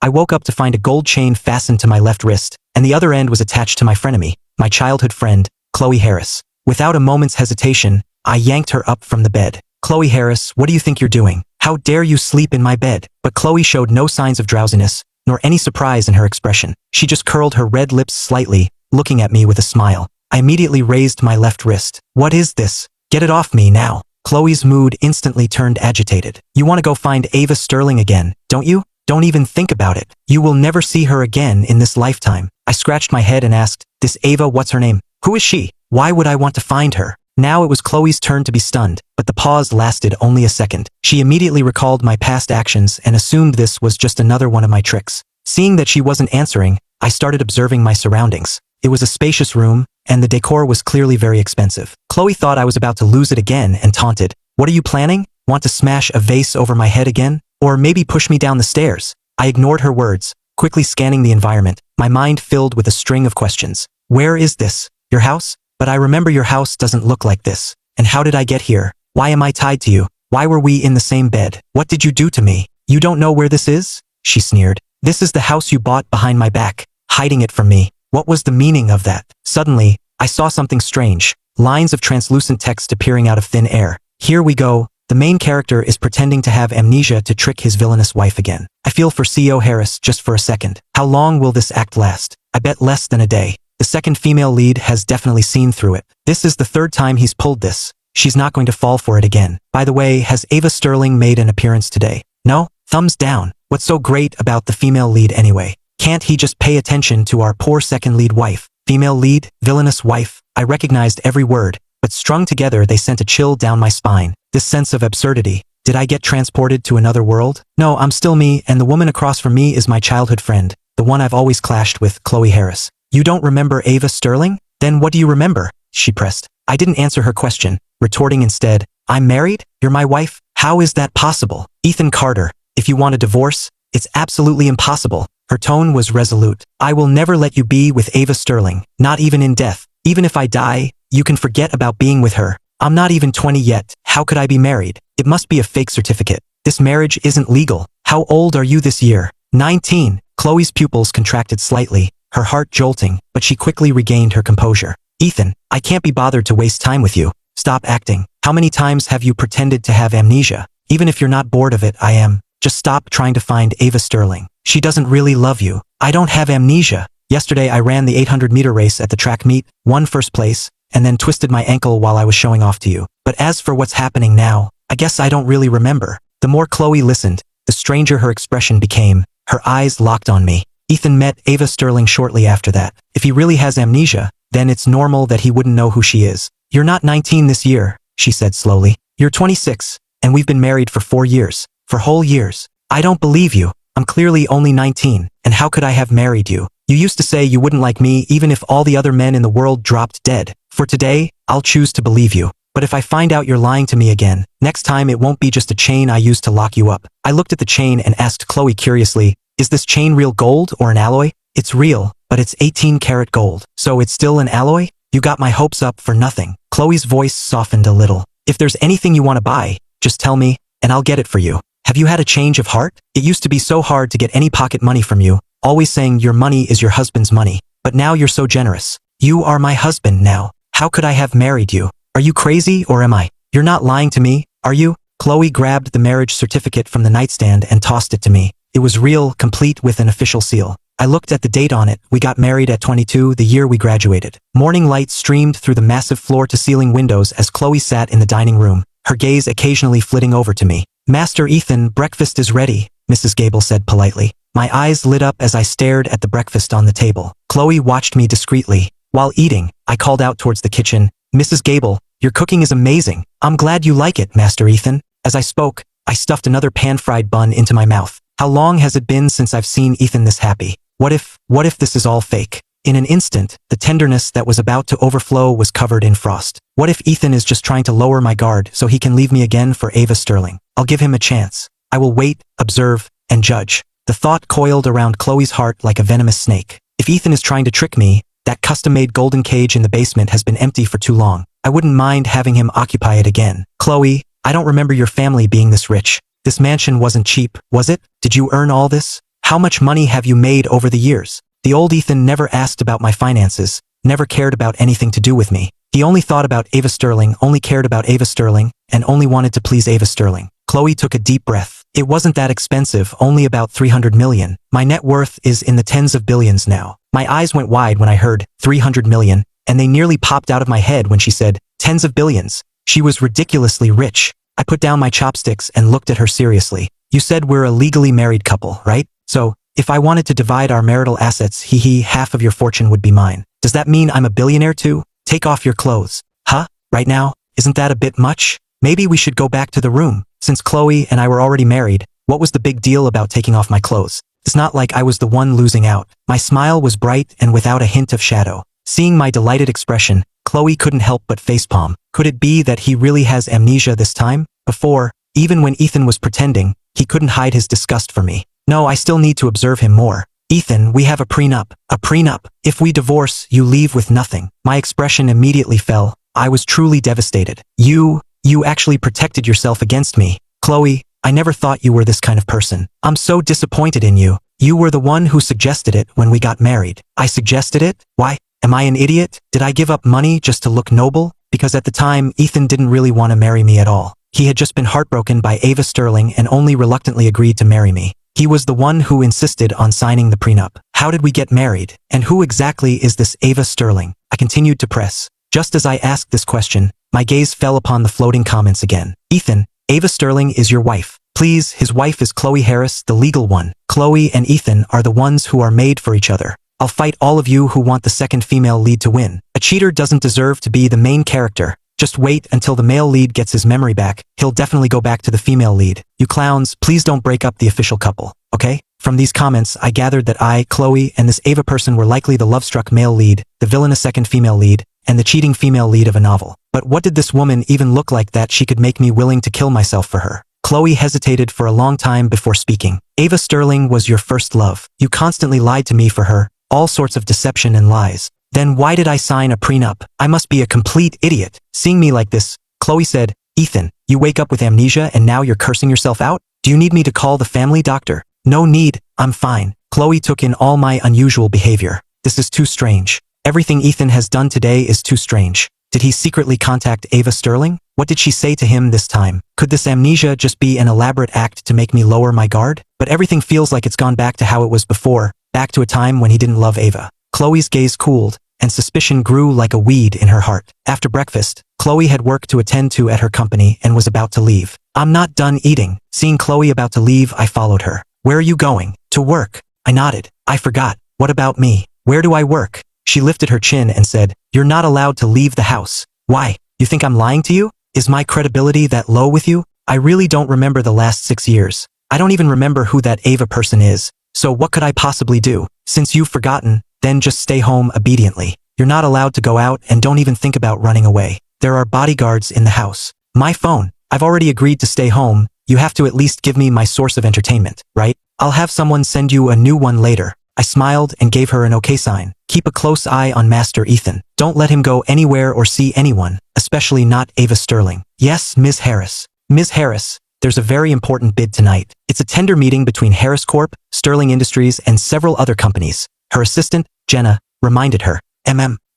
I woke up to find a gold chain fastened to my left wrist, and the other end was attached to my frenemy, my childhood friend, Chloe Harris. Without a moment's hesitation, I yanked her up from the bed. Chloe Harris, what do you think you're doing? How dare you sleep in my bed? But Chloe showed no signs of drowsiness, nor any surprise in her expression. She just curled her red lips slightly, looking at me with a smile. I immediately raised my left wrist. What is this? Get it off me now. Chloe's mood instantly turned agitated. You want to go find Ava Sterling again, don't you? Don't even think about it. You will never see her again in this lifetime. I scratched my head and asked, this Ava, what's her name? Who is she? Why would I want to find her? Now it was Chloe's turn to be stunned, but the pause lasted only a second. She immediately recalled my past actions and assumed this was just another one of my tricks. Seeing that she wasn't answering, I started observing my surroundings. It was a spacious room, and the decor was clearly very expensive. Chloe thought I was about to lose it again and taunted. What are you planning? Want to smash a vase over my head again? Or maybe push me down the stairs? I ignored her words, quickly scanning the environment, my mind filled with a string of questions. Where is this? Your house? But I remember your house doesn't look like this. And how did I get here? Why am I tied to you? Why were we in the same bed? What did you do to me? You don't know where this is? She sneered. This is the house you bought behind my back, hiding it from me. What was the meaning of that? Suddenly, I saw something strange. Lines of translucent text appearing out of thin air. Here we go. The main character is pretending to have amnesia to trick his villainous wife again. I feel for CEO Harris just for a second. How long will this act last? I bet less than a day. The second female lead has definitely seen through it. This is the third time he's pulled this. She's not going to fall for it again. By the way, has Ava Sterling made an appearance today? No? Thumbs down. What's so great about the female lead anyway? Can't he just pay attention to our poor second lead wife? Female lead, villainous wife. I recognized every word, but strung together they sent a chill down my spine. This sense of absurdity. Did I get transported to another world? No, I'm still me, and the woman across from me is my childhood friend, the one I've always clashed with, Chloe Harris. You don't remember Ava Sterling? Then what do you remember? She pressed. I didn't answer her question, retorting instead, I'm married? You're my wife? How is that possible? Ethan Carter, if you want a divorce, it's absolutely impossible. Her tone was resolute. I will never let you be with Ava Sterling, not even in death. Even if I die, you can forget about being with her. I'm not even 20 yet. How could I be married? It must be a fake certificate. This marriage isn't legal. How old are you this year? 19. Chloe's pupils contracted slightly, her heart jolting, but she quickly regained her composure. Ethan, I can't be bothered to waste time with you. Stop acting. How many times have you pretended to have amnesia? Even if you're not bored of it, I am. Just stop trying to find Ava Sterling. She doesn't really love you. I don't have amnesia. Yesterday I ran the 800-meter race at the track meet, won first place, and then twisted my ankle while I was showing off to you. But as for what's happening now, I guess I don't really remember. The more Chloe listened, the stranger her expression became. Her eyes locked on me. Ethan met Ava Sterling shortly after that. If he really has amnesia, then it's normal that he wouldn't know who she is. You're not 19 this year, she said slowly. You're 26, and we've been married for 4 years. For whole years. I don't believe you. I'm clearly only 19, and how could I have married you? You used to say you wouldn't like me even if all the other men in the world dropped dead. For today, I'll choose to believe you. But if I find out you're lying to me again, next time it won't be just a chain I used to lock you up. I looked at the chain and asked Chloe curiously, is this chain real gold or an alloy? It's real, but it's 18-karat gold. So it's still an alloy? You got my hopes up for nothing. Chloe's voice softened a little. If there's anything you want to buy, just tell me, and I'll get it for you. Have you had a change of heart? It used to be so hard to get any pocket money from you, always saying your money is your husband's money. But now you're so generous. You are my husband now. How could I have married you? Are you crazy or am I? You're not lying to me, are you? Chloe grabbed the marriage certificate from the nightstand and tossed it to me. It was real, complete with an official seal. I looked at the date on it. We got married at 22, the year we graduated. Morning light streamed through the massive floor-to-ceiling windows as Chloe sat in the dining room, her gaze occasionally flitting over to me. Master Ethan, breakfast is ready, Mrs. Gable said politely. My eyes lit up as I stared at the breakfast on the table. Chloe watched me discreetly. While eating, I called out towards the kitchen, Mrs. Gable, your cooking is amazing. I'm glad you like it, Master Ethan. As I spoke, I stuffed another pan-fried bun into my mouth. How long has it been since I've seen Ethan this happy? What if this is all fake? In an instant, the tenderness that was about to overflow was covered in frost. What if Ethan is just trying to lower my guard so he can leave me again for Ava Sterling? I'll give him a chance. I will wait, observe, and judge. The thought coiled around Chloe's heart like a venomous snake. If Ethan is trying to trick me, that custom-made golden cage in the basement has been empty for too long. I wouldn't mind having him occupy it again. Chloe, I don't remember your family being this rich. This mansion wasn't cheap, was it? Did you earn all this? How much money have you made over the years? The old Ethan never asked about my finances, never cared about anything to do with me. He only thought about Ava Sterling, only cared about Ava Sterling, and only wanted to please Ava Sterling. Chloe took a deep breath. It wasn't that expensive, only about 300 million. My net worth is in the tens of billions now. My eyes went wide when I heard 300 million, and they nearly popped out of my head when she said tens of billions. She was ridiculously rich. I put down my chopsticks and looked at her seriously. You said we're a legally married couple, right? So, if I wanted to divide our marital assets, half of your fortune would be mine. Does that mean I'm a billionaire too? Take off your clothes. Huh? Right now? Isn't that a bit much? Maybe we should go back to the room. Since Chloe and I were already married, what was the big deal about taking off my clothes? It's not like I was the one losing out. My smile was bright and without a hint of shadow. Seeing my delighted expression, Chloe couldn't help but facepalm. Could it be that he really has amnesia this time? Before, even when Ethan was pretending, he couldn't hide his disgust for me. No, I still need to observe him more. Ethan, we have a prenup. A prenup. If we divorce, you leave with nothing. My expression immediately fell. I was truly devastated. You actually protected yourself against me. Chloe, I never thought you were this kind of person. I'm so disappointed in you. You were the one who suggested it when we got married. I suggested it? Why? Am I an idiot? Did I give up money just to look noble? Because at the time, Ethan didn't really want to marry me at all. He had just been heartbroken by Ava Sterling and only reluctantly agreed to marry me. He was the one who insisted on signing the prenup. How did we get married? And who exactly is this Ava Sterling? I continued to press. Just as I asked this question, my gaze fell upon the floating comments again. Ethan, Ava Sterling is your wife. Please, his wife is Chloe Harris, the legal one. Chloe and Ethan are the ones who are made for each other. I'll fight all of you who want the second female lead to win. A cheater doesn't deserve to be the main character. Just wait until the male lead gets his memory back. He'll definitely go back to the female lead. You clowns, please don't break up the official couple, okay? From these comments, I gathered that I, Chloe, and this Ava person were likely the love-struck male lead, the villainous second female lead, and the cheating female lead of a novel. But what did this woman even look like that she could make me willing to kill myself for her? Chloe hesitated for a long time before speaking. Ava Sterling was your first love. You constantly lied to me for her, all sorts of deception and lies. Then why did I sign a prenup? I must be a complete idiot. Seeing me like this, Chloe said, Ethan, you wake up with amnesia and now you're cursing yourself out? Do you need me to call the family doctor? No need, I'm fine. Chloe took in all my unusual behavior. This is too strange. Everything Ethan has done today is too strange. Did he secretly contact Ava Sterling? What did she say to him this time? Could this amnesia just be an elaborate act to make me lower my guard? But everything feels like it's gone back to how it was before, back to a time when he didn't love Ava. Chloe's gaze cooled, and suspicion grew like a weed in her heart. After breakfast, Chloe had work to attend to at her company and was about to leave. I'm not done eating. Seeing Chloe about to leave, I followed her. Where are you going? To work. I nodded. I forgot. What about me? Where do I work? She lifted her chin and said, You're not allowed to leave the house. Why? You think I'm lying to you? Is my credibility that low with you? I really don't remember the last 6 years. I don't even remember who that Ava person is. So what could I possibly do? Since you've forgotten, then just stay home obediently. You're not allowed to go out and don't even think about running away. There are bodyguards in the house. My phone. I've already agreed to stay home. You have to at least give me my source of entertainment, right? I'll have someone send you a new one later. I smiled and gave her an okay sign. Keep a close eye on Master Ethan. Don't let him go anywhere or see anyone, especially not Ava Sterling. Yes, Ms. Harris. Ms. Harris, there's a very important bid tonight. It's a tender meeting between Harris Corp., Sterling Industries, and several other companies. Her assistant, Jenna, reminded her.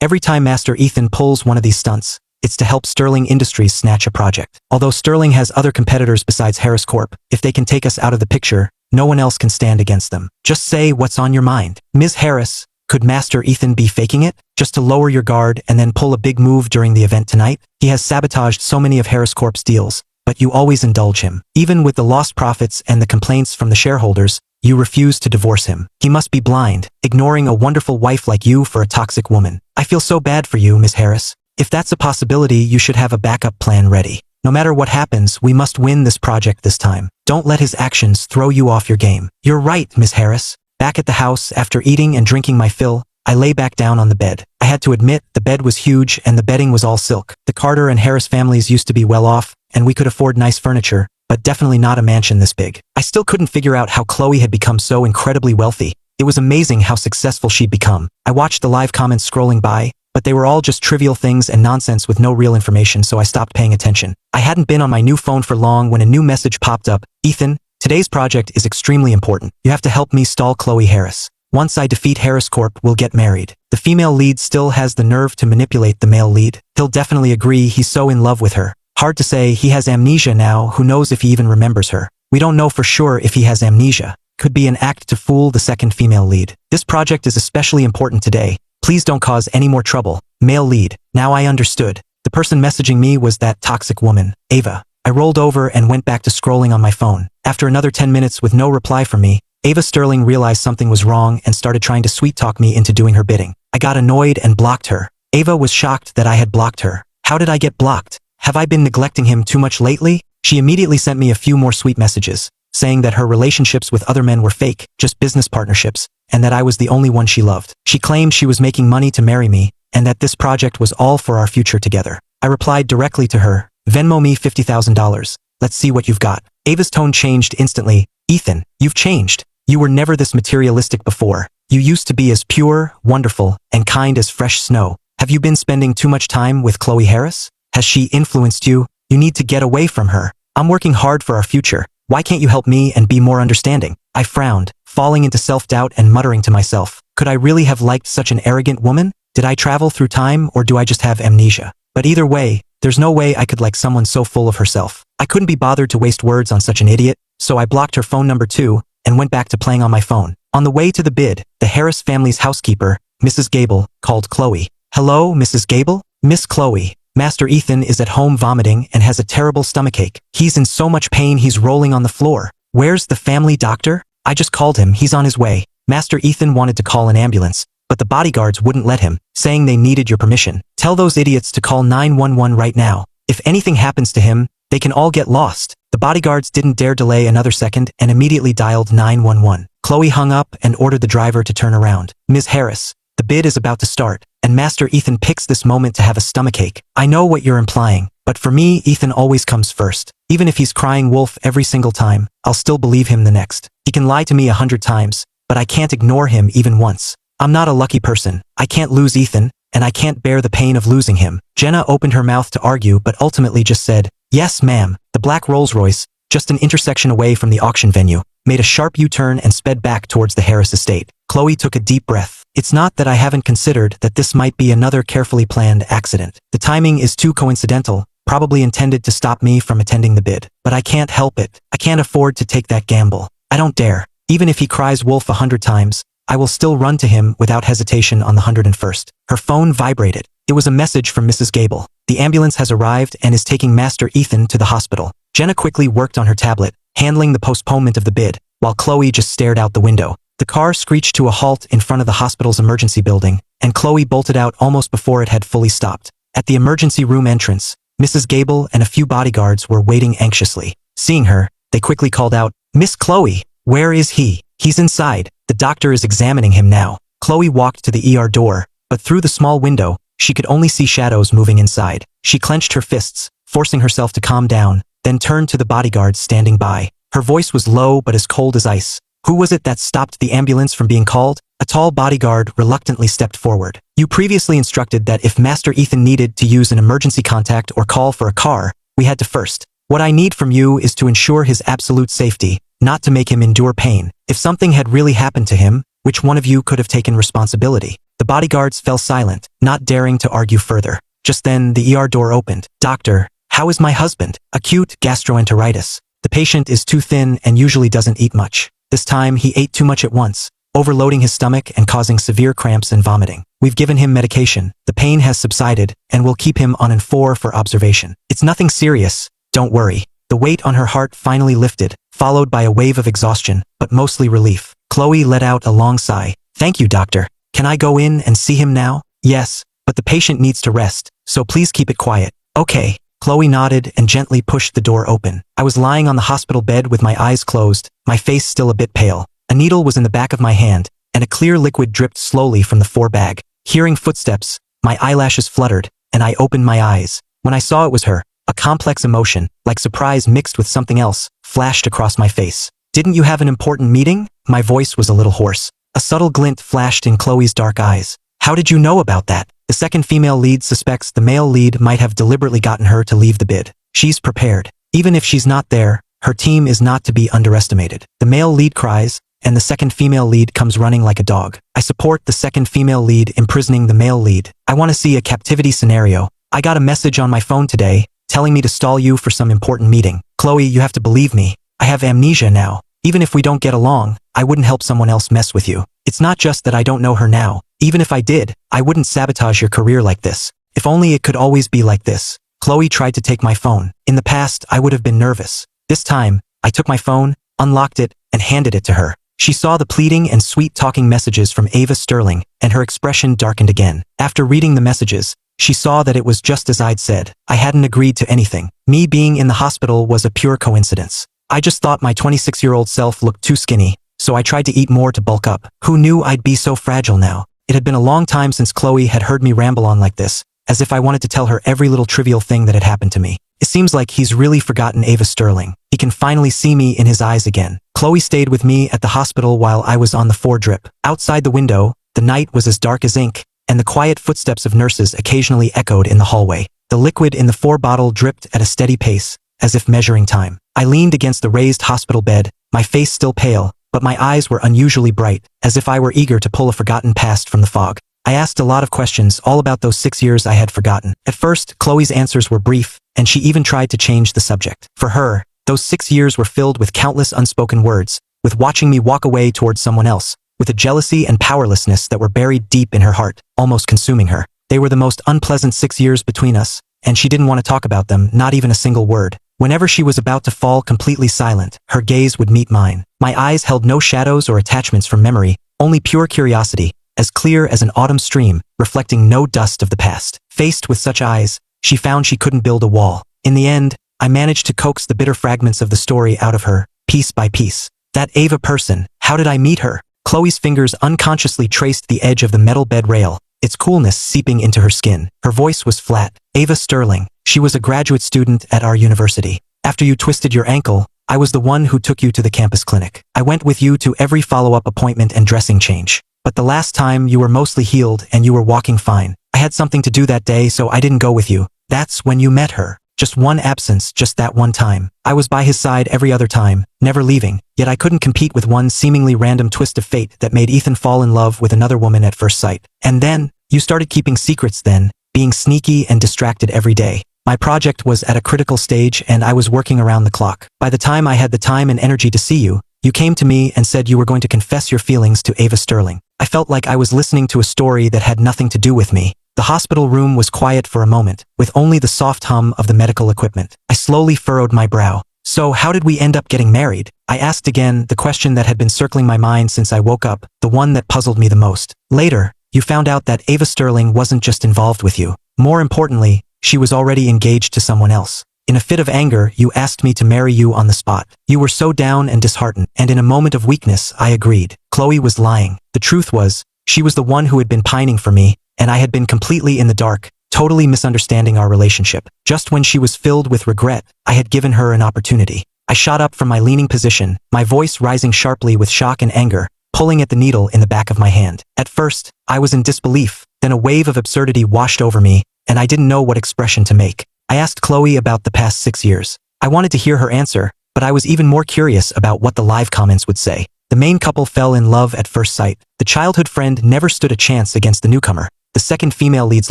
Every time Master Ethan pulls one of these stunts, it's to help Sterling Industries snatch a project. Although Sterling has other competitors besides Harris Corp., if they can take us out of the picture, no one else can stand against them. Just say what's on your mind. Ms. Harris, could Master Ethan be faking it? Just to lower your guard and then pull a big move during the event tonight? He has sabotaged so many of Harris Corp's deals, but you always indulge him. Even with the lost profits and the complaints from the shareholders, you refuse to divorce him. He must be blind, ignoring a wonderful wife like you for a toxic woman. I feel so bad for you, Ms. Harris. If that's a possibility, you should have a backup plan ready. No matter what happens, we must win this project this time. Don't let his actions throw you off your game. You're right, Ms. Harris. Back at the house, after eating and drinking my fill, I lay back down on the bed. I had to admit, the bed was huge and the bedding was all silk. The Carter and Harris families used to be well off, and we could afford nice furniture, but definitely not a mansion this big. I still couldn't figure out how Chloe had become so incredibly wealthy. It was amazing how successful she'd become. I watched the live comments scrolling by, but they were all just trivial things and nonsense with no real information, so I stopped paying attention. I hadn't been on my new phone for long when a new message popped up. Ethan, Today's project is extremely important. You have to help me stall Chloe Harris. Once I defeat Harris Corp, we'll get married. The female lead still has the nerve to manipulate the male lead. He'll definitely agree, he's so in love with her. Hard to say, he has amnesia now, who knows if he even remembers her. We don't know for sure if he has amnesia. Could be an act to fool the second female lead. This project is especially important today. Please don't cause any more trouble. Male lead. Now I understood. The person messaging me was that toxic woman, Ava. I rolled over and went back to scrolling on my phone. After another 10 minutes with no reply from me, Ava Sterling realized something was wrong and started trying to sweet-talk me into doing her bidding. I got annoyed and blocked her. Ava was shocked that I had blocked her. How did I get blocked? Have I been neglecting him too much lately? She immediately sent me a few more sweet messages, saying that her relationships with other men were fake, just business partnerships, and that I was the only one she loved. She claimed she was making money to marry me, and that this project was all for our future together. I replied directly to her, Venmo me $50,000. Let's see what you've got. Ava's tone changed instantly. Ethan, you've changed. You were never this materialistic before. You used to be as pure, wonderful, and kind as fresh snow. Have you been spending too much time with Chloe Harris? Has she influenced you? You need to get away from her. I'm working hard for our future. Why can't you help me and be more understanding? I frowned, falling into self-doubt and muttering to myself. Could I really have liked such an arrogant woman? Did I travel through time or do I just have amnesia? But either way, there's no way I could like someone so full of herself. I couldn't be bothered to waste words on such an idiot, so I blocked her phone number too and went back to playing on my phone. On the way to the bid, the Harris family's housekeeper, Mrs. Gable, called Chloe. Hello, Mrs. Gable? Miss Chloe. Master Ethan is at home vomiting and has a terrible stomachache. He's in so much pain he's rolling on the floor. Where's the family doctor? I just called him, he's on his way. Master Ethan wanted to call an ambulance, but the bodyguards wouldn't let him, saying they needed your permission. Tell those idiots to call 911 right now. If anything happens to him, they can all get lost. The bodyguards didn't dare delay another second and immediately dialed 911. Chloe hung up and ordered the driver to turn around. Ms. Harris, the bid is about to start, and Master Ethan picks this moment to have a stomachache. I know what you're implying, but for me, Ethan always comes first. Even if he's crying wolf every single time, I'll still believe him the next. He can lie to me 100 times, but I can't ignore him even once. I'm not a lucky person. I can't lose Ethan, and I can't bear the pain of losing him. Jenna opened her mouth to argue but ultimately just said, yes ma'am. The black Rolls-Royce, just an intersection away from the auction venue, made a sharp U-turn and sped back towards the Harris estate. Chloe took a deep breath. It's not that I haven't considered that this might be another carefully planned accident. The timing is too coincidental, probably intended to stop me from attending the bid. But I can't help it. I can't afford to take that gamble. I don't dare. Even if he cries wolf 100 times, I will still run to him without hesitation on the 101st. Her phone vibrated. It was a message from Mrs. Gable. The ambulance has arrived and is taking Master Ethan to the hospital. Jenna quickly worked on her tablet, handling the postponement of the bid, while Chloe just stared out the window. The car screeched to a halt in front of the hospital's emergency building, and Chloe bolted out almost before it had fully stopped. At the emergency room entrance, Mrs. Gable and a few bodyguards were waiting anxiously. Seeing her, they quickly called out, Miss Chloe, where is he? He's inside. The doctor is examining him now. Chloe walked to the ER door, but through the small window, she could only see shadows moving inside. She clenched her fists, forcing herself to calm down, then turned to the bodyguards standing by. Her voice was low but as cold as ice. Who was it that stopped the ambulance from being called? A tall bodyguard reluctantly stepped forward. You previously instructed that if Master Ethan needed to use an emergency contact or call for a car, we had to first. What I need from you is to ensure his absolute safety, not to make him endure pain. If something had really happened to him, which one of you could have taken responsibility? The bodyguards fell silent, not daring to argue further. Just then, the ER door opened. Doctor, how is my husband? Acute gastroenteritis. The patient is too thin and usually doesn't eat much. This time, he ate too much at once, overloading his stomach and causing severe cramps and vomiting. We've given him medication. The pain has subsided, and we'll keep him on N4 for observation. It's nothing serious. Don't worry. The weight on her heart finally lifted, followed by a wave of exhaustion, but mostly relief. Chloe let out a long sigh. Thank you, doctor. Can I go in and see him now? Yes, but the patient needs to rest, so please keep it quiet. Okay. Chloe nodded and gently pushed the door open. I was lying on the hospital bed with my eyes closed, my face still a bit pale. A needle was in the back of my hand, and a clear liquid dripped slowly from the forebag. Hearing footsteps, my eyelashes fluttered, and I opened my eyes. When I saw it was her, a complex emotion, like surprise mixed with something else, flashed across my face. Didn't you have an important meeting? My voice was a little hoarse. A subtle glint flashed in Chloe's dark eyes. How did you know about that? The second female lead suspects the male lead might have deliberately gotten her to leave the bid. She's prepared. Even if she's not there, her team is not to be underestimated. The male lead cries, and the second female lead comes running like a dog. I support the second female lead imprisoning the male lead. I want to see a captivity scenario. I got a message on my phone today, telling me to stall you for some important meeting. Chloe, you have to believe me. I have amnesia now. Even if we don't get along, I wouldn't help someone else mess with you. It's not just that I don't know her now. Even if I did, I wouldn't sabotage your career like this. If only it could always be like this. Chloe tried to take my phone. In the past, I would have been nervous. This time, I took my phone, unlocked it, and handed it to her. She saw the pleading and sweet-talking messages from Ava Sterling, and her expression darkened again. After reading the messages, she saw that it was just as I'd said. I hadn't agreed to anything. Me being in the hospital was a pure coincidence. I just thought my 26-year-old self looked too skinny, so I tried to eat more to bulk up. Who knew I'd be so fragile now? It had been a long time since Chloe had heard me ramble on like this, as if I wanted to tell her every little trivial thing that had happened to me. It seems like he's really forgotten Ava Sterling. He can finally see me in his eyes again. Chloe stayed with me at the hospital while I was on the 4-drip. Outside the window, the night was as dark as ink, and the quiet footsteps of nurses occasionally echoed in the hallway. The liquid in the 4-bottle dripped at a steady pace, as if measuring time. I leaned against the raised hospital bed, my face still pale, but my eyes were unusually bright, as if I were eager to pull a forgotten past from the fog. I asked a lot of questions all about those 6 years I had forgotten. At first, Chloe's answers were brief, and she even tried to change the subject. For her, those 6 years were filled with countless unspoken words, with watching me walk away towards someone else, with a jealousy and powerlessness that were buried deep in her heart, almost consuming her. They were the most unpleasant 6 years between us, and she didn't want to talk about them, not even a single word. Whenever she was about to fall completely silent, her gaze would meet mine. My eyes held no shadows or attachments from memory, only pure curiosity, as clear as an autumn stream, reflecting no dust of the past. Faced with such eyes, she found she couldn't build a wall. In the end, I managed to coax the bitter fragments of the story out of her, piece by piece. That Ava person, how did I meet her? Chloe's fingers unconsciously traced the edge of the metal bed rail, its coolness seeping into her skin. Her voice was flat. Ava Sterling. She was a graduate student at our university. After you twisted your ankle, I was the one who took you to the campus clinic. I went with you to every follow-up appointment and dressing change. But the last time you were mostly healed and you were walking fine. I had something to do that day, so I didn't go with you. That's when you met her. Just one absence, just that one time. I was by his side every other time, never leaving, yet I couldn't compete with one seemingly random twist of fate that made Ethan fall in love with another woman at first sight. And then, you started keeping secrets then, being sneaky and distracted every day. My project was at a critical stage and I was working around the clock. By the time I had the time and energy to see you, you came to me and said you were going to confess your feelings to Ava Sterling. I felt like I was listening to a story that had nothing to do with me. The hospital room was quiet for a moment, with only the soft hum of the medical equipment. I slowly furrowed my brow. So how did we end up getting married? I asked again, the question that had been circling my mind since I woke up, the one that puzzled me the most. Later, you found out that Ava Sterling wasn't just involved with you. More importantly, she was already engaged to someone else. In a fit of anger, you asked me to marry you on the spot. You were so down and disheartened, and in a moment of weakness, I agreed. Chloe was lying. The truth was, she was the one who had been pining for me, and I had been completely in the dark, totally misunderstanding our relationship. Just when she was filled with regret, I had given her an opportunity. I shot up from my leaning position, my voice rising sharply with shock and anger, pulling at the needle in the back of my hand. At first, I was in disbelief, then a wave of absurdity washed over me, and I didn't know what expression to make. I asked Chloe about the past 6 years. I wanted to hear her answer, but I was even more curious about what the live comments would say. The main couple fell in love at first sight. The childhood friend never stood a chance against the newcomer. The second female lead's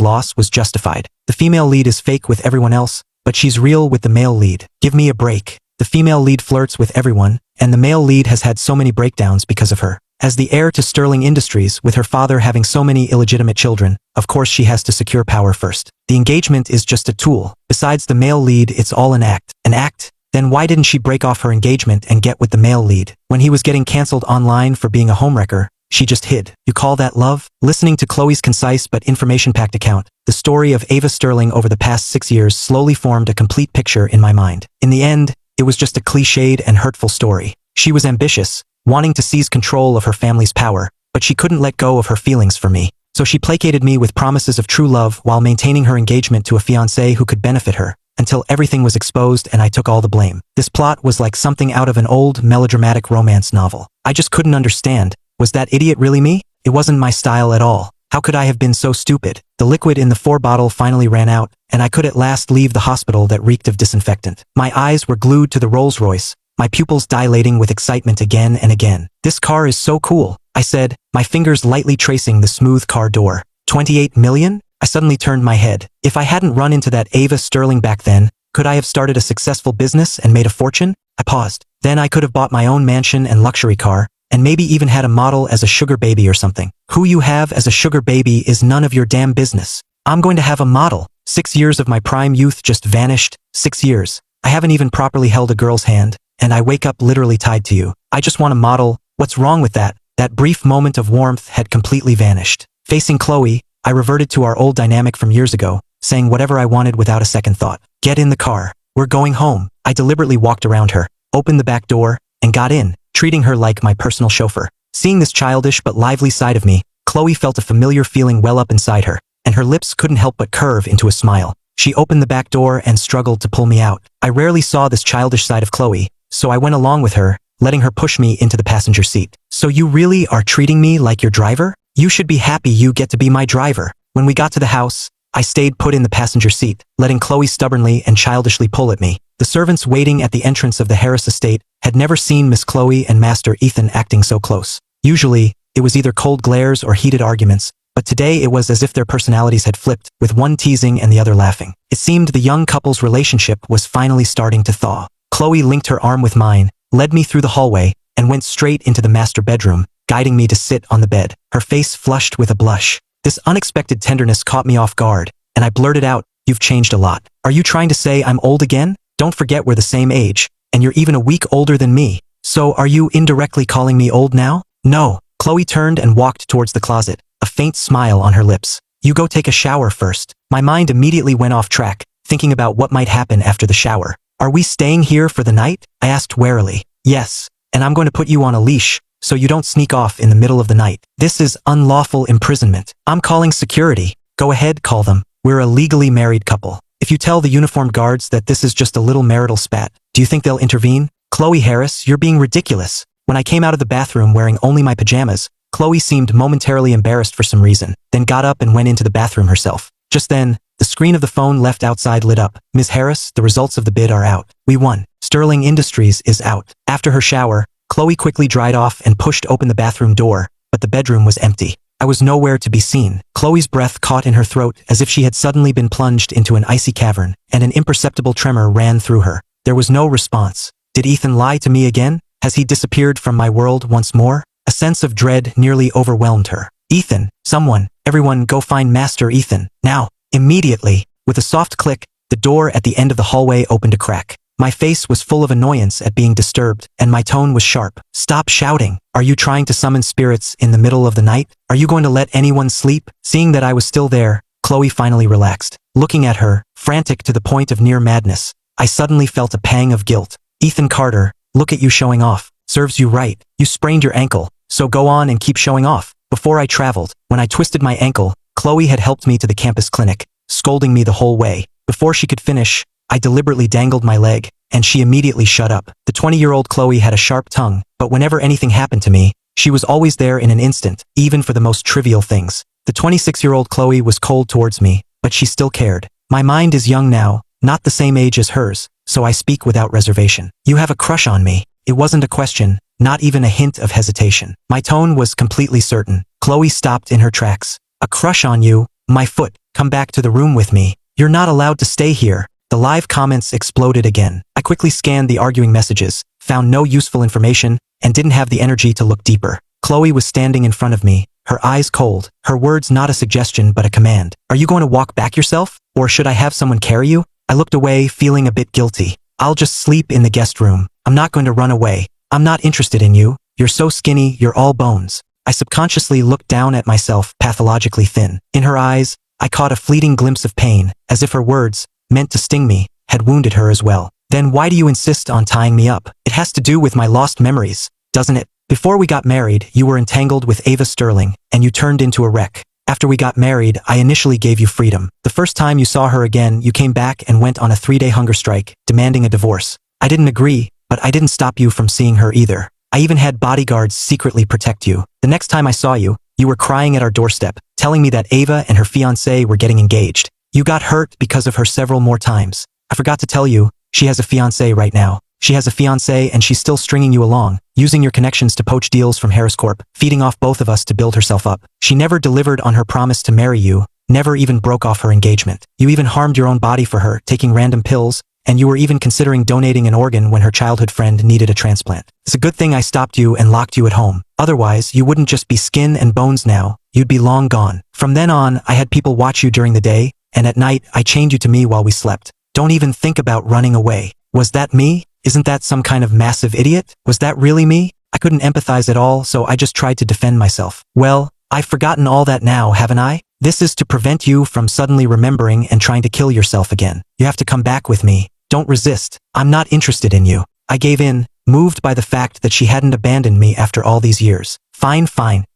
loss was justified. The female lead is fake with everyone else, but she's real with the male lead. Give me a break. The female lead flirts with everyone, and the male lead has had so many breakdowns because of her. As the heir to Sterling Industries, with her father having so many illegitimate children, of course she has to secure power first. The engagement is just a tool. Besides the male lead, it's all an act. An act? Then why didn't she break off her engagement and get with the male lead? When he was getting cancelled online for being a homewrecker, she just hid. You call that love? Listening to Chloe's concise but information-packed account, the story of Ava Sterling over the past 6 years slowly formed a complete picture in my mind. In the end, it was just a cliched and hurtful story. She was ambitious, wanting to seize control of her family's power, but she couldn't let go of her feelings for me. So she placated me with promises of true love while maintaining her engagement to a fiancé who could benefit her, until everything was exposed and I took all the blame. This plot was like something out of an old, melodramatic romance novel. I just couldn't understand. Was that idiot really me? It wasn't my style at all. How could I have been so stupid? The liquid in the 4-bottle finally ran out, and I could at last leave the hospital that reeked of disinfectant. My eyes were glued to the Rolls-Royce, my pupils dilating with excitement again and again. This car is so cool, I said, my fingers lightly tracing the smooth car door. 28 million? I suddenly turned my head. If I hadn't run into that Ava Sterling back then, could I have started a successful business and made a fortune? I paused. Then I could have bought my own mansion and luxury car, and maybe even had a model as a sugar baby or something. Who you have as a sugar baby is none of your damn business. I'm going to have a model. 6 years of my prime youth just vanished. 6 years. I haven't even properly held a girl's hand, and I wake up literally tied to you. I just want a model. What's wrong with that? That brief moment of warmth had completely vanished. Facing Chloe, I reverted to our old dynamic from years ago, saying whatever I wanted without a second thought. Get in the car. We're going home. I deliberately walked around her, opened the back door, and got in, treating her like my personal chauffeur. Seeing this childish but lively side of me, Chloe felt a familiar feeling well up inside her, and her lips couldn't help but curve into a smile. She opened the back door and struggled to pull me out. I rarely saw this childish side of Chloe, so I went along with her, letting her push me into the passenger seat. So you really are treating me like your driver? You should be happy you get to be my driver. When we got to the house, I stayed put in the passenger seat, letting Chloe stubbornly and childishly pull at me. The servants waiting at the entrance of the Harris estate had never seen Miss Chloe and Master Ethan acting so close. Usually, it was either cold glares or heated arguments, but today it was as if their personalities had flipped, with one teasing and the other laughing. It seemed the young couple's relationship was finally starting to thaw. Chloe linked her arm with mine, led me through the hallway, and went straight into the master bedroom, guiding me to sit on the bed. Her face flushed with a blush. This unexpected tenderness caught me off guard, and I blurted out, "You've changed a lot. Are you trying to say I'm old again? Don't forget we're the same age, and you're even a week older than me. So are you indirectly calling me old now?" "No." Chloe turned and walked towards the closet, a faint smile on her lips. "You go take a shower first." My mind immediately went off track, thinking about what might happen after the shower. "Are we staying here for the night?" I asked warily. "Yes, and I'm going to put you on a leash, so you don't sneak off in the middle of the night. This is unlawful imprisonment. I'm calling security." "Go ahead, call them. We're a legally married couple. If you tell the uniformed guards that this is just a little marital spat, do you think they'll intervene?" "Chloe Harris, you're being ridiculous." When I came out of the bathroom wearing only my pajamas, Chloe seemed momentarily embarrassed for some reason, then got up and went into the bathroom herself. Just then, the screen of the phone left outside lit up. "Ms. Harris, the results of the bid are out. We won. Sterling Industries is out." After her shower, Chloe quickly dried off and pushed open the bathroom door, but the bedroom was empty. I was nowhere to be seen. Chloe's breath caught in her throat as if she had suddenly been plunged into an icy cavern, and an imperceptible tremor ran through her. There was no response. Did Ethan lie to me again? Has he disappeared from my world once more? A sense of dread nearly overwhelmed her. "Ethan, someone, everyone go find Master Ethan, now, immediately." With a soft click, the door at the end of the hallway opened a crack. My face was full of annoyance at being disturbed, and my tone was sharp. "Stop shouting. Are you trying to summon spirits in the middle of the night? Are you going to let anyone sleep?" Seeing that I was still there, Chloe finally relaxed. Looking at her, frantic to the point of near madness, I suddenly felt a pang of guilt. "Ethan Carter, look at you showing off. Serves you right. You sprained your ankle, so go on and keep showing off." Before I traveled, when I twisted my ankle, Chloe had helped me to the campus clinic, scolding me the whole way. Before she could finish, I deliberately dangled my leg, and she immediately shut up. The 20-year-old Chloe had a sharp tongue, but whenever anything happened to me, she was always there in an instant, even for the most trivial things. The 26-year-old Chloe was cold towards me, but she still cared. My mind is young now, not the same age as hers, so I speak without reservation. "You have a crush on me." It wasn't a question, not even a hint of hesitation. My tone was completely certain. Chloe stopped in her tracks. "A crush on you? My foot. Come back to the room with me. You're not allowed to stay here." The live comments exploded again. I quickly scanned the arguing messages, found no useful information, and didn't have the energy to look deeper. Chloe was standing in front of me, her eyes cold, her words not a suggestion but a command. "Are you going to walk back yourself? Or should I have someone carry you?" I looked away, feeling a bit guilty. "I'll just sleep in the guest room. I'm not going to run away. I'm not interested in you. You're so skinny, you're all bones." I subconsciously looked down at myself, pathologically thin. In her eyes, I caught a fleeting glimpse of pain, as if her words, meant to sting me, had wounded her as well. "Then why do you insist on tying me up?" "It has to do with my lost memories, doesn't it? Before we got married, you were entangled with Ava Sterling, and you turned into a wreck. After we got married, I initially gave you freedom. The first time you saw her again, you came back and went on a 3-day hunger strike, demanding a divorce. I didn't agree, but I didn't stop you from seeing her either. I even had bodyguards secretly protect you. The next time I saw you, you were crying at our doorstep, telling me that Ava and her fiancé were getting engaged. You got hurt because of her several more times. I forgot to tell you, she has a fiancé right now. She has a fiancé and she's still stringing you along, using your connections to poach deals from Harris Corp, feeding off both of us to build herself up. She never delivered on her promise to marry you, never even broke off her engagement. You even harmed your own body for her, taking random pills, and you were even considering donating an organ when her childhood friend needed a transplant. It's a good thing I stopped you and locked you at home. Otherwise, you wouldn't just be skin and bones now, you'd be long gone. From then on, I had people watch you during the day, and at night, I chained you to me while we slept. Don't even think about running away. Was that me? Isn't that some kind of massive idiot? Was that really me? I couldn't empathize at all, so I just tried to defend myself. Well, I've forgotten all that now, haven't I? This is to prevent you from suddenly remembering and trying to kill yourself again. You have to come back with me. Don't resist. I'm not interested in you. I gave in, moved by the fact that she hadn't abandoned me after all these years. Fine.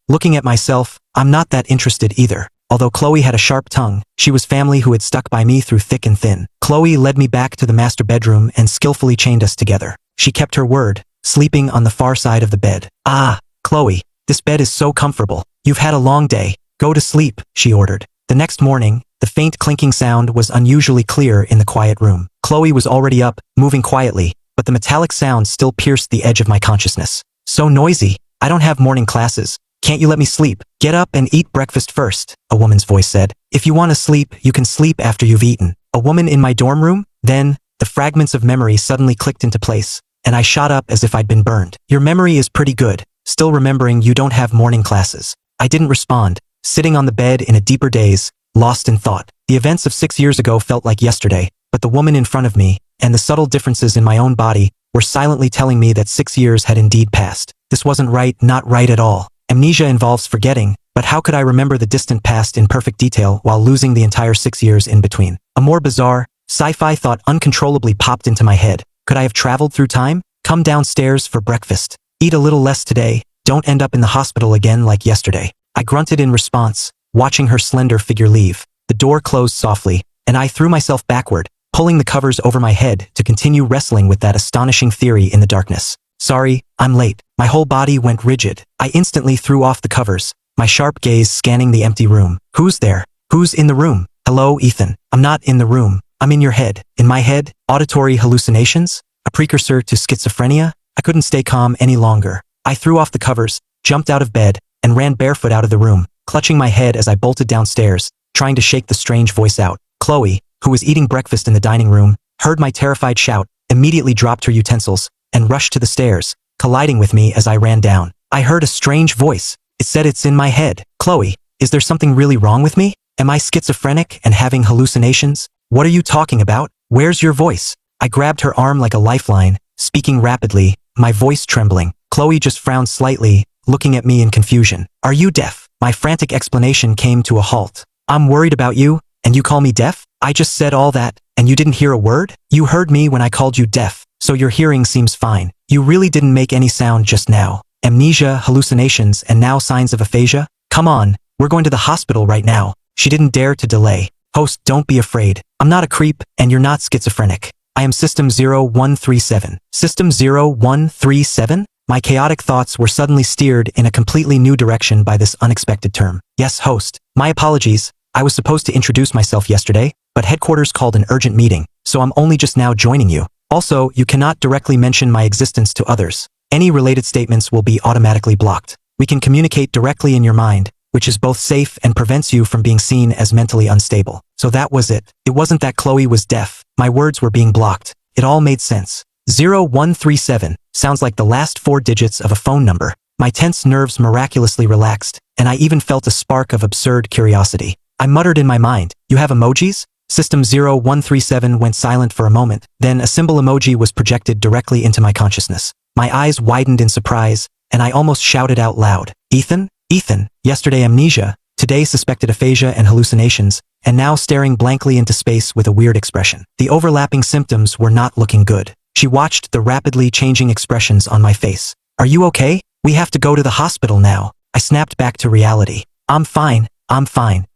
Looking at myself, I'm not that interested either. Although Chloe had a sharp tongue, she was family who had stuck by me through thick and thin. Chloe led me back to the master bedroom and skillfully chained us together. She kept her word, sleeping on the far side of the bed. Ah, Chloe, this bed is so comfortable. You've had a long day. Go to sleep, she ordered. The next morning, the faint clinking sound was unusually clear in the quiet room. Chloe was already up, moving quietly, but the metallic sound still pierced the edge of my consciousness. So noisy. I don't have morning classes. Can't you let me sleep? Get up and eat breakfast first, a woman's voice said. If you want to sleep, you can sleep after you've eaten. A woman in my dorm room? Then, the fragments of memory suddenly clicked into place, and I shot up as if I'd been burned. Your memory is pretty good, still remembering you don't have morning classes. I didn't respond, sitting on the bed in a deeper daze, lost in thought. The events of 6 years ago felt like yesterday, but the woman in front of me, and the subtle differences in my own body, were silently telling me that 6 years had indeed passed. This wasn't right, not right at all. Amnesia involves forgetting, but how could I remember the distant past in perfect detail while losing the entire 6 years in between? A more bizarre, sci-fi thought uncontrollably popped into my head. Could I have traveled through time? Come downstairs for breakfast. Eat a little less today. Don't end up in the hospital again like yesterday. I grunted in response, watching her slender figure leave. The door closed softly, and I threw myself backward, pulling the covers over my head to continue wrestling with that astonishing theory in the darkness. Sorry, I'm late. My whole body went rigid. I instantly threw off the covers, my sharp gaze scanning the empty room. Who's there? Who's in the room? Hello, Ethan. I'm not in the room. I'm in your head. In my head? Auditory hallucinations? A precursor to schizophrenia? I couldn't stay calm any longer. I threw off the covers, jumped out of bed, and ran barefoot out of the room, clutching my head as I bolted downstairs, trying to shake the strange voice out. Chloe, who was eating breakfast in the dining room, heard my terrified shout, immediately dropped her utensils, and rushed to the stairs, colliding with me as I ran down. I heard a strange voice. It said it's in my head. Chloe, is there something really wrong with me? Am I schizophrenic and having hallucinations? What are you talking about? Where's your voice? I grabbed her arm like a lifeline, speaking rapidly, my voice trembling. Chloe just frowned slightly, looking at me in confusion. Are you deaf? My frantic explanation came to a halt. I'm worried about you, and you call me deaf? I just said all that, and you didn't hear a word? You heard me when I called you deaf, so your hearing seems fine. You really didn't make any sound just now. Amnesia, hallucinations, and now signs of aphasia? Come on, we're going to the hospital right now. She didn't dare to delay. Host, don't be afraid. I'm not a creep, and you're not schizophrenic. I am System 0137. System 0137? My chaotic thoughts were suddenly steered in a completely new direction by this unexpected term. Yes, host. My apologies. I was supposed to introduce myself yesterday, but headquarters called an urgent meeting, so I'm only just now joining you. Also, you cannot directly mention my existence to others. Any related statements will be automatically blocked. We can communicate directly in your mind, which is both safe and prevents you from being seen as mentally unstable. So that was it. It wasn't that Chloe was deaf. My words were being blocked. It all made sense. 0137 sounds like the last 4 digits of a phone number. My tense nerves miraculously relaxed, and I even felt a spark of absurd curiosity. I muttered in my mind, you have emojis? System 0137 went silent for a moment, then a symbol emoji was projected directly into my consciousness. My eyes widened in surprise, and I almost shouted out loud. Ethan? Ethan, yesterday amnesia, today suspected aphasia and hallucinations, and now staring blankly into space with a weird expression. The overlapping symptoms were not looking good. She watched the rapidly changing expressions on my face. Are you okay? We have to go to the hospital now. I snapped back to reality. I'm fine.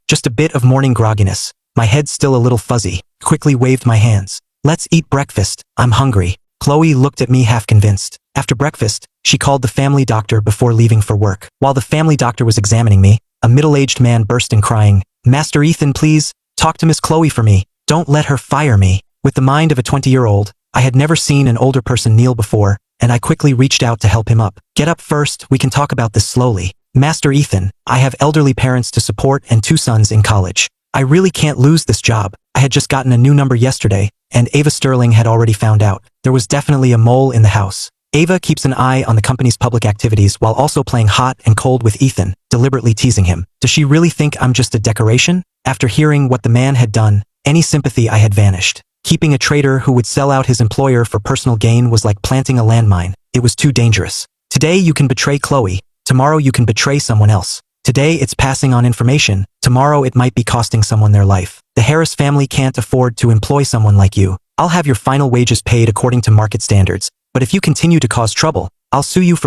Just a bit of morning grogginess. My head still a little fuzzy. Quickly waved my hands. Let's eat breakfast. I'm hungry. Chloe looked at me half convinced. After breakfast, she called the family doctor before leaving for work. While the family doctor was examining me, a middle-aged man burst in crying, Master Ethan, please, talk to Miss Chloe for me. Don't let her fire me. With the mind of a 20-year-old, I had never seen an older person kneel before, and I quickly reached out to help him up. Get up first, we can talk about this slowly. Master Ethan, I have elderly parents to support and 2 sons in college. I really can't lose this job. I had just gotten a new number yesterday, and Ava Sterling had already found out. There was definitely a mole in the house. Ava keeps an eye on the company's public activities while also playing hot and cold with Ethan, deliberately teasing him. Does she really think I'm just a decoration? After hearing what the man had done, any sympathy I had vanished. Keeping a traitor who would sell out his employer for personal gain was like planting a landmine. It was too dangerous. Today you can betray Chloe. Tomorrow you can betray someone else. Today it's passing on information. Tomorrow it might be costing someone their life. The Harris family can't afford to employ someone like you. I'll have your final wages paid according to market standards. But if you continue to cause trouble, I'll sue you for